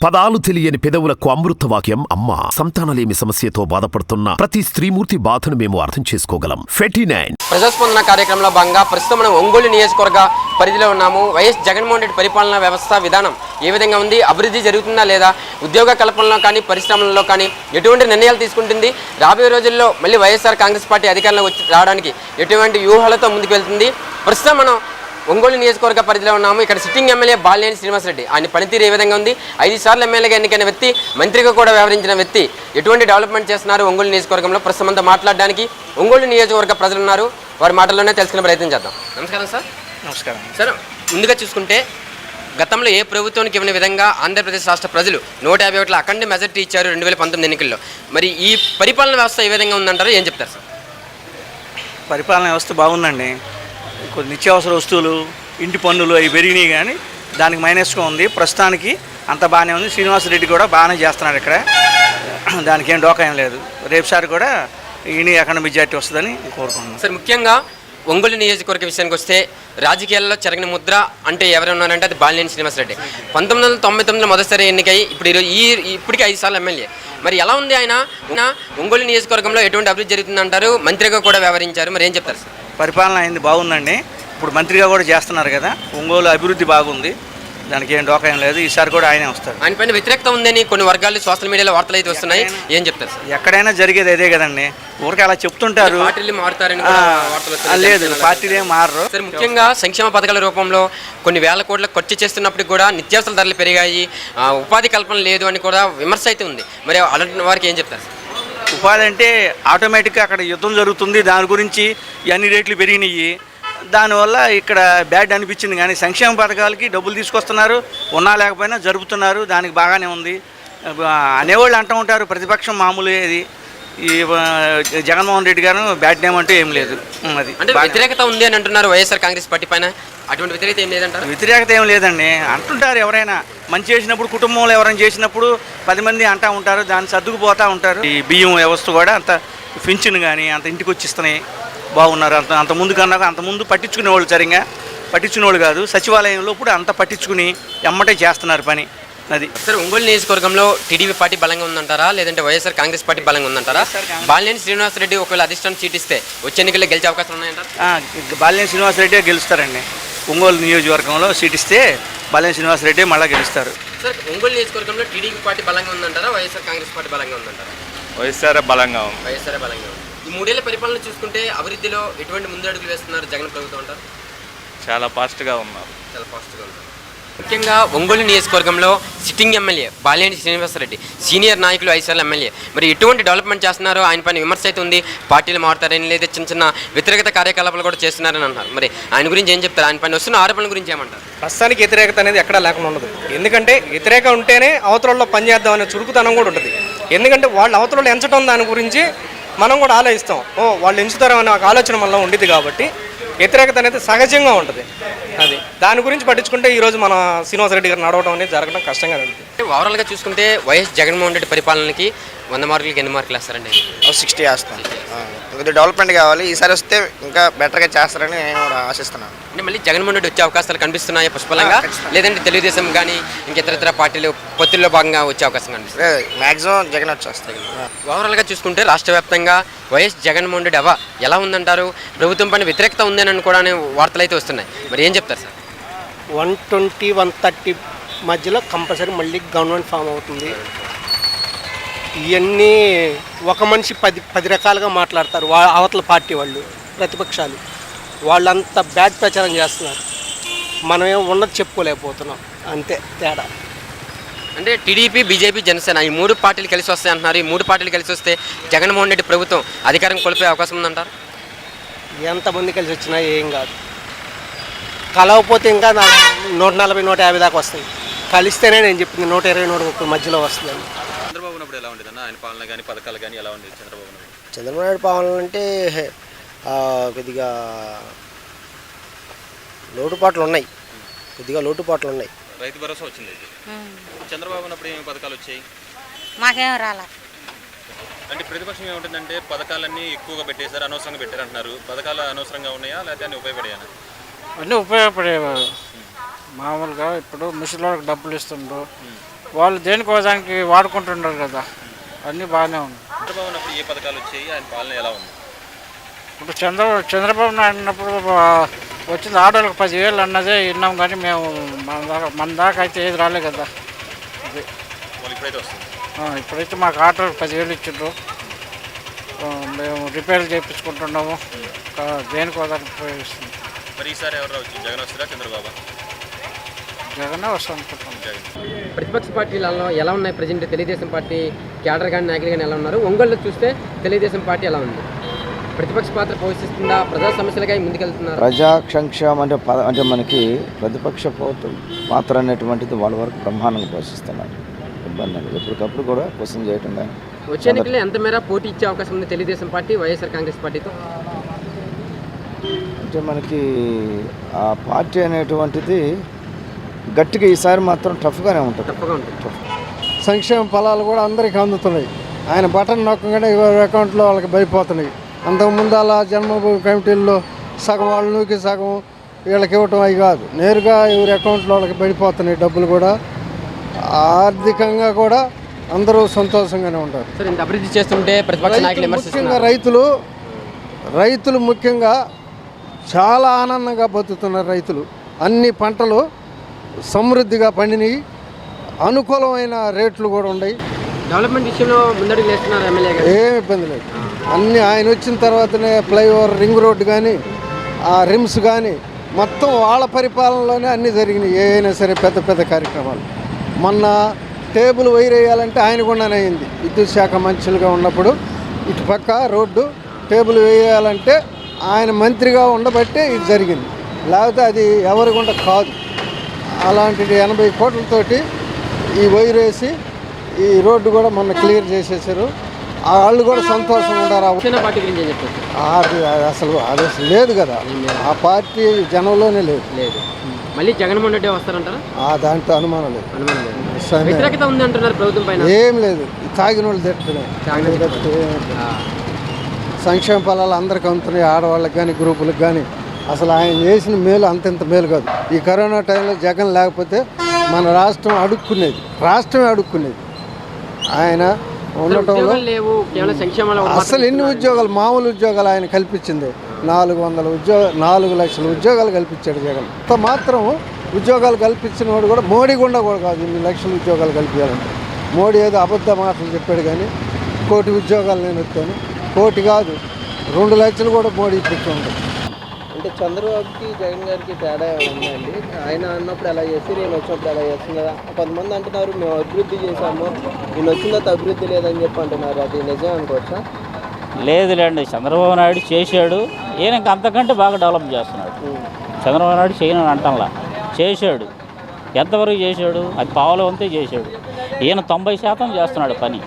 పదాలు తెలియని పెదవులకు అమృతవాక్యం అమ్మ. సంతానలేమి సమస్యతో బాధపడుతున్న ప్రతి స్త్రీమూర్తి బాధను మేము అర్థం చేసుకోగలం. 49 ప్రజాస్పందన కార్యక్రమంలో భాగంగా ప్రస్తుతం మనం ఒంగోలు నియోజకవర్గ పరిధిలో ఉన్నాము. వైఎస్ జగన్మోహన్ రెడ్డి పరిపాలనా వ్యవస్థ విధానం ఏ విధంగా ఉంది, అభివృద్ధి జరుగుతుందా లేదా, ఉద్యోగ కల్పనలో కానీ పరిశ్రమలలో కానీ ఎటువంటి నిర్ణయాలు తీసుకుంటుంది, రాబోయే రోజుల్లో మళ్ళీ వైఎస్ఆర్ కాంగ్రెస్ పార్టీ అధికారంలో రావడానికి ఎటువంటి వ్యూహాలతో ముందుకు వెళ్తుంది. ప్రస్తుతం మనం ఒంగోలు నియోజకవర్గ పరిధిలో ఉన్నాము. ఇక్కడ సిట్టింగ్ ఎమ్మెల్యే బాలినేని శ్రీనివాసరెడ్డి ఆయన పనితీరు ఏ విధంగా ఉంది, 5 సార్లు ఎమ్మెల్యేగా ఎన్నికైన వ్యక్తి, మంత్రిగా కూడా వ్యవహరించిన వ్యక్తి ఎటువంటి డెవలప్మెంట్ చేస్తున్నారు ఒంగోలు నియోజకవర్గంలో ప్రస్తుతం అంతా మాట్లాడడానికి ఒంగోలు నియోజకవర్గ ప్రజలు ఉన్నారు. వారి మాటల్లోనే తెలుసుకునే ప్రయత్నం చేద్దాం. నమస్కారం సార్. నమస్కారం సార్, ముందుగా చూసుకుంటే గతంలో ఏ ప్రభుత్వానికి ఇవ్వని విధంగా ఆంధ్రప్రదేశ్ రాష్ట్ర ప్రజలు 151 అఖండ మెజార్టీ ఇచ్చారు 2019 ఎన్నికల్లో. మరి ఈ పరిపాలన వ్యవస్థ ఏ విధంగా ఉందంటారు, ఏం చెప్తారు సార్? పరిపాలన వ్యవస్థ బాగుందండి. కొన్ని నిత్యావసర వస్తువులు, ఇంటి పన్నులు అవి పెరిగినాయి, కానీ దానికి మైనస్గా ఉంది. ప్రస్తుతానికి అంత బాగానే ఉంది. శ్రీనివాసరెడ్డి కూడా బాగానే చేస్తున్నాడు ఇక్కడ, దానికి ఏం డోకా ఏం లేదు. రేపుసారి కూడా ఈయన అఖండ మెజార్టీ వస్తుందని కోరుకుంటున్నాను. సార్, ముఖ్యంగా ఒంగోలు నియోజకవర్గ విషయానికి వస్తే రాజకీయాల్లో చెరగని ముద్ర అంటే ఎవరు ఉన్నారంటే అది బాలినేని శ్రీనివాసరెడ్డి. 1999 మొదటిసారి ఎన్నికై ఇప్పటికీ 5 సార్లు ఎమ్మెల్యే. మరి ఎలా ఉంది ఆయన ఒంగోలు నియోజకవర్గంలో ఎటువంటి అభివృద్ధి జరుగుతుందంటారు? మంత్రిగా కూడా వ్యవహరించారు, మరి ఏం చెప్తారు సార్? పరిపాలన అయింది, బాగుందండి. ఇప్పుడు మంత్రిగా కూడా చేస్తున్నారు కదా. ఒంగోలు అభివృద్ధి బాగుంది, దానికి ఏం డోకా ఏం లేదు. ఈసారి కూడా ఆయనే వస్తారు. ఆయన పైన వ్యతిరేకత ఉందని కొన్ని వర్గాలు సోషల్ మీడియాలో వార్తలు అయితే వస్తున్నాయి, ఏం చెప్తారు సార్? ఎక్కడైనా జరిగేది అదే కదండి, ఊరికి అలా చెప్తుంటారు. పార్టీలు మారుతారని లేదు, పార్టీలు ఏం మారరు. సార్, ముఖ్యంగా సంక్షేమ పథకాల రూపంలో కొన్ని వేల కోట్ల ఖర్చు చేస్తున్నప్పటికీ కూడా నిత్యావసర ధరలు పెరిగాయి, ఉపాధి కల్పన లేదు అని కూడా విమర్శ అయితే ఉంది. మరి అలాంటి వారికి ఏం చెప్తారు సార్? ఉపాధి అంటే ఆటోమేటిక్గా అక్కడ యుద్ధం జరుగుతుంది, దాని గురించి అన్ని రేట్లు పెరిగినాయి, దానివల్ల ఇక్కడ బ్యాడ్ అనిపించింది. కానీ సంక్షేమ పథకాలకి డబ్బులు తీసుకొస్తున్నారు, ఉన్నా లేకపోయినా జరుపుతున్నారు, దానికి బాగానే ఉంది. అనేవాళ్ళు అంటూ ఉంటారు, ప్రతిపక్షం మామూలు. ఇది ఈ జగన్మోహన్ రెడ్డి గారు బ్యాడ్ నేమ్ అంటూ ఏం లేదు. అది అంటే వ్యతిరేకత ఉంది అని అంటున్నారు వైఎస్ఆర్ కాంగ్రెస్ పార్టీ పైన. అటువంటి వ్యతిరేకత ఏం లేదంటారు? వ్యతిరేకత ఏం లేదండి, అంటుంటారు. ఎవరైనా మంచి చేసినప్పుడు, కుటుంబంలో ఎవరైనా చేసినప్పుడు 10 మంది అంటూ ఉంటారు, దాన్ని సర్దుకుపోతూ ఉంటారు. ఈ బియ్యం వ్యవస్థ కూడా అంత పింఛను కానీ అంత ఇంటికి వచ్చిస్తున్నాయి, బాగున్నారు. అంత ముందు కన్నా అంత ముందు పట్టించుకునేవాళ్ళు, సరిగ్గా పట్టించుకునేవాళ్ళు కాదు. సచివాలయంలో ఇప్పుడు అంత పట్టించుకుని ఎమ్మటే చేస్తున్నారు పని. అది సార్, ఒంగోలు నియోజకవర్గంలో టీడీపీ పార్టీ బలంగా ఉందంటారా, లేదంటే వైఎస్ఆర్ కాంగ్రెస్ పార్టీ బలంగా ఉందంటారా? బాలినేని శ్రీనివాసరెడ్డి ఒకవేళ అధిష్టానం సీట్ ఇస్తే వచ్చే ఎన్నికల్లో గెలిచే అవకాశం ఉన్నాయంటారా? బాలినేని శ్రీనివాసరెడ్డి గెలుస్తారండి. ఒంగోలు నియోజకవర్గంలో సీట్ ఇస్తే బాలినేని శ్రీనివాసరెడ్డి మళ్ళీ గెలుస్తారు. సార్, ఒంగోలు నియోజకవర్గంలో టీడీపీ పార్టీ బలంగా ఉందంటారా, వైఎస్ఆర్ కాంగ్రెస్ పార్టీ బలంగా ఉందంటారా? వైఎస్ఆర్ బలంగా ఉంది. వైఎస్ఆర్ బలంగా ఉంది. ఈ 3 ఏళ్ల పరిపాలన చూసుకుంటే అభివృద్ధిలో ఎటువంటి ముందు అడుగులు వేస్తున్నారు జగన్ ప్రభుత్వం అంటారు? చాలా ఫాస్ట్గా ఉన్నారు. చాలా ఫాస్ట్గా ఉన్నారు. ముఖ్యంగా ఒంగోలు నియోజకవర్గంలో sitting MLA Balineni Srinivasa Reddy senior నాయకులు 5 సార్లు ఎమ్మెల్యే. మరి ఎటువంటి డెవలప్మెంట్ చేస్తున్నారు? ఆయన పైన విమర్శ అయితే ఉంది, పార్టీలు మారుతారని, లేదా చిన్న చిన్న వ్యతిరేకత కార్యకలాపాలు కూడా చేస్తున్నారని అంటున్నారు. మరి ఆయన గురించి ఏం చెప్తారు? ఆయన పైన వస్తున్న ఆరోపణల గురించి ఏమంటారు? ప్రస్తుతానికి వ్యతిరేకత అనేది ఎక్కడా లేకుండా ఉండదు. ఎందుకంటే వ్యతిరేకం ఉంటేనే అవతలలో పనిచేద్దాం అనే చురుకుతనం కూడా ఉంటుంది. ఎందుకంటే వాళ్ళు అవతలలో ఎంచడం దాని గురించి మనం కూడా ఆలోచిస్తాం. వాళ్ళు ఎంచుతారని ఒక ఆలోచన మనలో ఉండిద్ది. కాబట్టి వ్యతిరేకత అనేది సహజంగా ఉంటుంది. అది దాని గురించి పట్టించుకుంటే ఈరోజు మన శ్రీనివాసరెడ్డి గారు నడవడం అనేది జరగడం కష్టంగా ఉంటుంది. ఓవరాల్గా చూసుకుంటే వైఎస్ జగన్మోహన్ రెడ్డి పరిపాలనకి 100 మార్కులకి ఎన్ని మార్కులు వేస్తారండి? 60 వేస్తాను. కొద్దిగా డెవలప్మెంట్ కావాలి, ఈసారి వస్తే ఇంకా బెటర్గా చేస్తారని నేను కూడా ఆశిస్తున్నాను. అంటే మళ్ళీ జగన్మోహన్ రెడ్డి వచ్చే అవకాశాలు కనిపిస్తున్నాయి పుష్పలంగా, లేదంటే తెలుగుదేశం కానీ ఇంకెతర పార్టీలు పొత్తుల్లో భాగంగా వచ్చే అవకాశం కనిపిస్తుంది? మ్యాక్సిమం జగన్ వచ్చేస్తాయి. ఓవరాల్గా చూసుకుంటే రాష్ట్ర వ్యాప్తంగా వైఎస్ జగన్మోహన్ రెడ్డి ఎలా ఉందంటారు? ప్రభుత్వం పైన వ్యతిరేకత ఉందని కూడా వార్తలు అయితే వస్తున్నాయి, మరి ఏం చెప్తారు సార్? 120-130 మధ్యలో కంపల్సరీ మళ్ళీ గవర్నమెంట్ ఫామ్ అవుతుంది. ఇవన్నీ ఒక మనిషి 10 రకాలుగా మాట్లాడతారు. అవతల పార్టీ వాళ్ళు, ప్రతిపక్షాలు వాళ్ళంతా బ్యాడ్ ప్రచారం చేస్తున్నారు. మనమేం ఉన్నది చెప్పుకోలేకపోతున్నాం, అంతే తేడా. అంటే టీడీపీ, బీజేపీ, జనసేన ఈ 3 పార్టీలు కలిసి వస్తాయి అంటున్నారు. ఈ 3 పార్టీలు కలిసి వస్తే జగన్మోహన్ రెడ్డి ప్రభుత్వం అధికారం కోల్పోయే అవకాశం ఉందంటారు? ఎంతమంది కలిసి వచ్చినా ఏం కాదు. కలవకపోతే ఇంకా 140-150 దాకా వస్తాయి. కలిస్తేనే నేను చెప్పింది 120-130 మధ్యలో వస్తుందని. చంద్రబాబు ఉన్నప్పుడు ఎలా ఉండేదన్న ఆయన పాలన కానీ పథకాలు కానీ ఎలా ఉండేది చంద్రబాబు? చంద్రబాబు నాయుడు పాలన అంటే కొద్దిగా లోటుపాట్లు ఉన్నాయి. రైతు భరోసా వచ్చింది. చంద్రబాబు ఉన్నప్పుడు ఏమి పథకాలు వచ్చాయి? మాకేం రాలా. అంటే ప్రతిపక్షం ఏముంటుందంటే పథకాలన్నీ ఎక్కువగా పెట్టేశారు, అనవసరంగా పెట్టారు అంటున్నారు. పథకాలు అనవసరంగా ఉన్నాయా, లేకపోతే అన్నీ ఉపయోగపడాయా? అన్నీ ఉపయోగపడేవారు. మామూలుగా ఇప్పుడు ముసలివాళ్ళకి డబ్బులు ఇస్తుండ్రు, వాళ్ళు దేనికోసానికి వాడుకుంటున్నారు కదా, అన్నీ బాగానే ఉంది. చంద్రబాబు ఉన్నప్పుడు ఏ పథకాలు వచ్చాయి, ఆయన పాలన ఎలా ఉంది? ఇప్పుడు చంద్రబాబు నాయుడు ఉన్నప్పుడు వచ్చింది ఆటోలకు 10,000 అన్నదే విన్నాం, కానీ మేము మన దాకా అయితే ఏది రాలే కదా. అది వాళ్ళు ఇప్పుడైతే వస్తుంది. ఇప్పుడైతే మాకు ఆటోలకు 10,000 ఇచ్చిండ్రు. మేము రిపేర్లు చేయించుకుంటున్నాము, దేనికోసానికి ఉపయోగిస్తుంది. మరి ఈసారి ఎవరు వచ్చి జగన్ వస్తారా చంద్రబాబు? జగనే వస్తాం అనుకుంటున్నాం. జగన్. ప్రతిపక్ష పార్టీలలో ఎలా ఉన్నాయి ప్రజెంట్? తెలుగుదేశం పార్టీ క్యాడర్ కానీ నాయకులు కానీ ఎలా ఉన్నారు? ఒంగోలులో చూస్తే తెలుగుదేశం పార్టీ ఎలా ఉంది? ప్రతిపక్ష పాత్ర పోషిస్తుందా? ప్రజా సమస్యలుగా ముందుకెళ్తున్నారు? ప్రజా సంక్షేమం అంటే మనకి ప్రతిపక్ష పాత్ర అనేటువంటిది వాళ్ళ వరకు బ్రహ్మాండంగా పోషిస్తున్నారు. ఇబ్బంది లేదు, ఎప్పటికప్పుడు కూడా క్వశ్చన్ చేయటం కానీ. వచ్చే ఎన్నికల్లో ఎంత మేర పోటీ ఇచ్చే అవకాశం ఉంది తెలుగుదేశం పార్టీ వైఎస్ఆర్ కాంగ్రెస్ పార్టీతో? అంటే మనకి ఆ పార్టీ అనేటువంటిది గట్టిగా ఈసారి మాత్రం టఫ్గానే ఉంటుంది. తప్పగా ఉంటుంది. సంక్షేమ ఫలాలు కూడా అందరికీ అందుతున్నాయి. ఆయన బటన్ నొక్కగానే ఎవరి అకౌంట్లో వాళ్ళకి పడిపోతున్నాయి. అంతకుముందు అలా జన్మభూమి కమిటీల్లో సగం వాళ్ళు నూకి సగం వీళ్ళకి ఇవ్వటం అవి కాదు, నేరుగా ఎవరి అకౌంట్లో వాళ్ళకి పడిపోతున్నాయి డబ్బులు కూడా. ఆర్థికంగా కూడా అందరూ సంతోషంగానే ఉంటారు. సరే, ఇంత అభివృద్ధి చేస్తుంటే ప్రతిపక్ష నాయకులు ముఖ్యంగా రైతులు ముఖ్యంగా చాలా ఆనందంగా బతుకుతున్నారు. రైతులు అన్ని పంటలు సమృద్ధిగా పండినవి, అనుకూలమైన రేట్లు కూడా ఉన్నాయి. డెవలప్మెంట్ విషయంలో ముందడుగు వేస్తున్నారు ఎమ్మెల్యే గారు. ఏం ఇబ్బంది లేదు. అన్నీ ఆయన వచ్చిన తర్వాతనే ఫ్లైఓవర్, రింగ్ రోడ్డు కానీ ఆ రిమ్స్ కానీ మొత్తం వాళ్ళ పరిపాలనలోనే అన్నీ జరిగినాయి. ఏవైనా సరే పెద్ద పెద్ద కార్యక్రమాలు. మొన్న టేబుల్ వైర్ వేయాలంటే ఆయన గుండానే అయింది. విద్యుత్ శాఖ మంత్రులుగా ఉన్నప్పుడు ఇటు పక్క రోడ్డు టేబుల్ వేయాలంటే ఆయన మంత్రిగా ఉండబట్టే ఇది జరిగింది, లేకపోతే అది ఎవరి గుండా కాదు. అలాంటిది 80 కోట్లతోటి ఈ వైర్ వేసి ఈ రోడ్డు కూడా మొన్న క్లియర్ చేసేసారు. వాళ్ళు కూడా సంతోషంగా ఉన్నారు. చిన్న పార్టీ గురించి ఏం చెప్తారు? అది అసలు లేదు కదా, ఆ పార్టీ జనంలోనే లేదు. మళ్ళీ జగన్మోహన్ రెడ్డి వస్తారంటారా? దాంట్లో అనుమానం లేదు. వ్యతిరేకత ఉంది అంటున్నారు ప్రభుత్వం పైన. ఏం లేదు, తాగిన వాళ్ళు తిట్టలే. సంక్షేమ ఫలాలు అందరికీ అందుతున్నాయి, ఆడవాళ్ళకి కానీ గ్రూపులకు కానీ. అసలు ఆయన చేసిన మేలు అంతంత మేలు కాదు. ఈ కరోనా టైంలో జగన్ లేకపోతే మన రాష్ట్రమే అడుక్కునేది. ఆయన ఉండటంలో అసలు ఎన్ని ఉద్యోగాలు, మామూలు ఉద్యోగాలు ఆయన కల్పించింది 4 లక్షల ఉద్యోగాలు కల్పించాడు జగన్. అంత మాత్రం ఉద్యోగాలు కల్పించిన వాడు కూడా మోడీ గుండా కూడా కాదు ఇన్ని లక్షల ఉద్యోగాలు కల్పించాలంటే. మోడీ ఏదో అబద్ధ మాటలు చెప్పాడు కానీ 1 కోటి ఉద్యోగాలు నేను వచ్చాను, 1 కోటి కాదు 2 లక్షలు కూడా మోడీ ఇప్పించి ఉంటుంది. అంటే చంద్రబాబుకి జగన్ గారికి తేడా ఉందండి. ఆయన అన్నప్పుడు ఎలా చేసి నేను వచ్చినప్పుడు ఎలా చేస్తుంది కదా. కొంతమంది అంటున్నారు మేము అభివృద్ధి చేశాము, నేను వచ్చిన తర్వాత అభివృద్ధి లేదని చెప్పి అంటున్నారు. అది నిజం అనుకోవచ్చా? లేదులేండి, చంద్రబాబు నాయుడు చేశాడు, ఈయన అంతకంటే బాగా డెవలప్ చేస్తున్నాడు. చంద్రబాబు నాయుడు చేయనని అంటంలా, చేశాడు. ఎంతవరకు చేశాడు? అది పావుల వంతే చేశాడు. ఈయన 90% చేస్తున్నాడు పని.